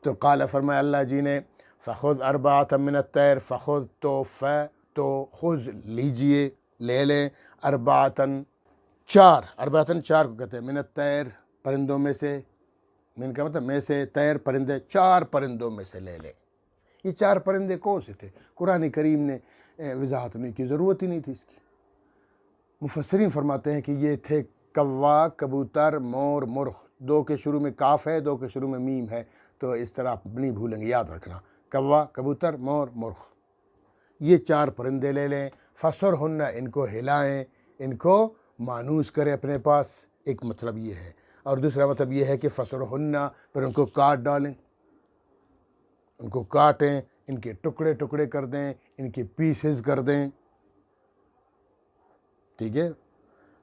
تو قال فرمایا اللہ جی نے فخذ اربعۃ من الطیر، فخذ تو خذ لیجئے، لے لیں، اربعۃ چار، اربعۃ چار کو کہتے ہیں، من الطیر پرندوں میں سے، من کا مطلب میں سے، طیر پرندے، چار پرندوں میں سے لے لیں۔ یہ چار پرندے کون سے تھے؟ قرآن کریم نے وضاحت نہیں کی، ضرورت ہی نہیں تھی اس کی۔ مفسرین فرماتے ہیں کہ یہ تھے کوا، کبوتر، مور، مرغ۔ دو کے شروع میں کاف ہے، دو کے شروع میں میم ہے، تو اس طرح آپ نہیں بھولیں گے، یاد رکھنا، کوا، کبوتر، مور، مرغ، یہ چار پرندے لے لیں، فسرہن، ان کو ہلائیں، ان کو مانوس کریں اپنے پاس، ایک مطلب یہ ہے، اور دوسرا مطلب یہ ہے کہ فسرہن، پھر ان کو کاٹ ڈالیں، ان کو کاٹیں، ان کے ٹکڑے ٹکڑے کر دیں، ان کے پیسز کر دیں، ٹھیک ہے۔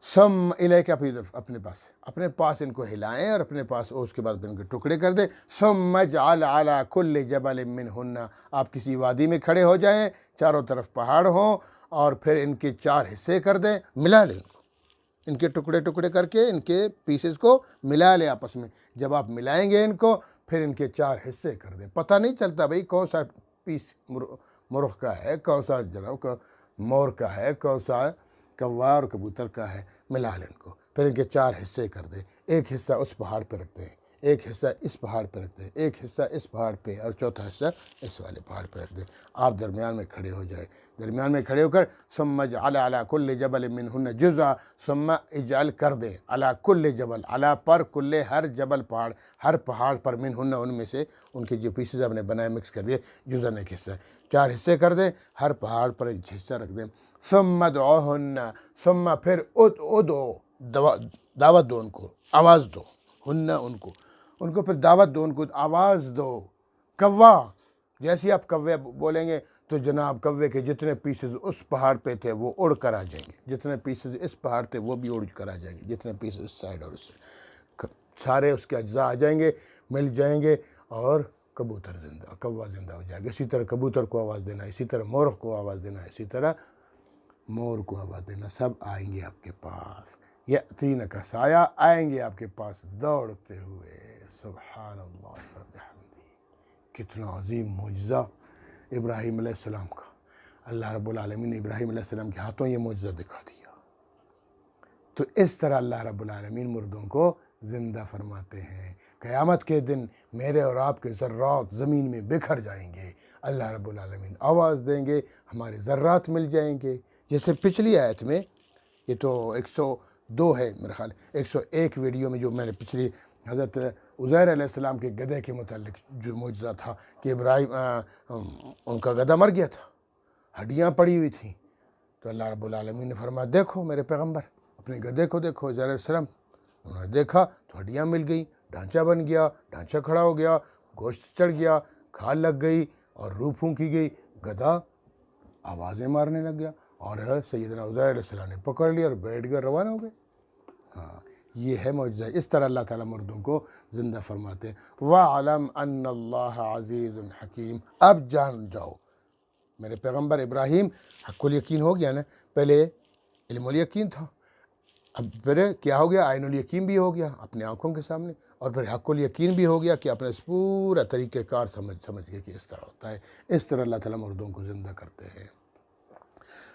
سم الیک، اپنے پاس ان کو ہلائیں اور اپنے پاس، اس کے بعد پھر ان کے ٹکڑے کر دیں۔ ثم اجعل علی کل جبل منہن، آپ کسی وادی میں کھڑے ہو جائیں، چاروں طرف پہاڑ ہوں، اور پھر ان کے چار حصے کر دیں، ملا لیں ان کو، ان کے ٹکڑے ٹکڑے کر کے ان کے پیسز کو ملا لیں آپس میں۔ جب آپ ملائیں گے ان کو، پھر ان کے چار حصے کر دیں، پتہ نہیں چلتا بھئی کون سا پیس مرغ کا ہے، کون سا جناب مور کا ہے، کون سا کوا اور کبوتر کا ہے، ملا لیں ان کو، پھر ان کے چار حصے کر دیں، ایک حصہ اس پہاڑ پہ رکھ دیں، ایک حصہ اس پہاڑ پہ رکھ دیں، ایک حصہ اس پہاڑ پہ، اور چوتھا حصہ اس والے پہاڑ پہ رکھ دیں۔ آپ درمیان میں کھڑے ہو جائیں، درمیان میں کھڑے ہو کر ثم اجعل علی کل جبل منہن جزءا، ثم اجعل کر دیں، علی کل جبل، علی پر، کل ہر، جبل پہاڑ، ہر پہاڑ پر، منہن ان میں سے، ان کے جو پیسز آپ نے بنائے مکس کر دیے، جزء ایک حصہ، چار حصے کر دیں، ہر پہاڑ پر ایک حصہ رکھ دیں۔ ثم ادعوہن، ثم پھر ادعو، دعوت دو ان کو، آواز دو، ہن ان کو پھر دعوت دو، ان کو آواز دو، کوا، جیسے آپ کوے بولیں گے تو جناب کوے کے جتنے پیسز اس پہاڑ پہ تھے وہ اڑ کر آ جائیں گے، جتنے پیسز اس پہاڑ تھے وہ بھی اڑ کر آ جائیں گے، جتنے پیسز اس سائڈ اور اس سائڈ، سارے اس کے اجزاء آ جائیں گے، مل جائیں گے، اور کبوتر زندہ، کوا زندہ ہو جائے گا۔ اسی طرح کبوتر کو آواز دینا، اسی طرح مرغ کو آواز دینا، اسی طرح مور کو آواز دینا، سب آئیں گے آپ کے پاس، یأتینک سایہ، آئیں گے آپ کے پاس دوڑتے ہوئے۔ سبحان اللہ وبحمدہ، کتنا عظیم معجزہ ابراہیم علیہ السلام کا، اللہ رب العالمین نے ابراہیم علیہ السلام کے ہاتھوں یہ معجزہ دکھا دیا۔ تو اس طرح اللہ رب العالمین مردوں کو زندہ فرماتے ہیں۔ قیامت کے دن میرے اور آپ کے ذرات زمین میں بکھر جائیں گے، اللہ رب العالمین آواز دیں گے، ہمارے ذرات مل جائیں گے، جیسے پچھلی آیت میں، یہ تو 102 ہے میرے خیال، 101 ویڈیو میں جو میں نے پچھلی حضرت عزیر علیہ السلام کے گدھے کے متعلق جو معجزہ تھا کہ ابراہیم ان کا گدھا مر گیا تھا، ہڈیاں پڑی ہوئی تھیں، تو اللہ رب العالمین نے فرمایا دیکھو میرے پیغمبر، اپنے گدھے کو دیکھو، عزیر علیہ السلام، انہوں نے دیکھا تو ہڈیاں مل گئیں، ڈھانچہ بن گیا، ڈھانچہ کھڑا ہو گیا، گوشت چڑھ گیا، کھال لگ گئی اور روح پھونکی گئی، گدھا آوازیں مارنے لگ گیا، اور سیدنا عزیر علیہ السلام نے پکڑ لیا اور بیٹھ کر روانہ ہو گئے۔ ہاں، یہ ہے معجزہ، اس طرح اللہ تعالیٰ مردوں کو زندہ فرماتے ہیں۔ وَاعْلَمْ أَنَّ اللَّهَ عَزِيزٌ حَكِيمٌ، اب جان جاؤ میرے پیغمبر ابراہیم، حق الیقین ہو گیا نا، پہلے علم الیقین تھا، اب پھر کیا ہو گیا، عین الیقین بھی ہو گیا اپنے آنکھوں کے سامنے، اور پھر حق الیقین بھی ہو گیا کہ اپنے پورا طریقہ کار سمجھ گئے کہ اس طرح ہوتا ہے، اس طرح اللہ تعالیٰ مردوں کو زندہ کرتے ہیں۔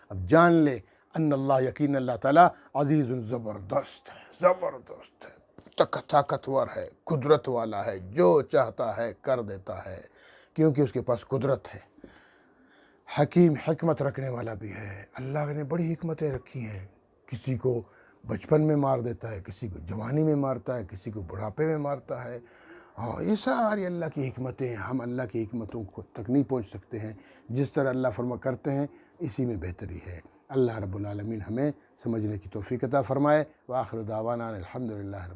اب جان لے ان اللہ، یقین اللہ تعالیٰ عزیز، زبردست ہے، طاقتور ہے، قدرت والا ہے، جو چاہتا ہے کر دیتا ہے، کیونکہ اس کے پاس قدرت ہے۔ حکیم، حکمت رکھنے والا بھی ہے، اللہ نے بڑی حکمتیں رکھی ہیں، کسی کو بچپن میں مار دیتا ہے، کسی کو جوانی میں مارتا ہے، کسی کو بڑھاپے میں مارتا ہے، ہاں یہ ساری اللہ کی حکمتیں ہیں، ہم اللہ کی حکمتوں کو تک نہیں پہنچ سکتے ہیں، جس طرح اللہ فرما کرتے ہیں اسی میں بہتری ہے۔ اللہ رب العالمین ہمیں سمجھنے کی توفیق عطا فرمائے۔ وآخر دعوانا الحمدللہ رب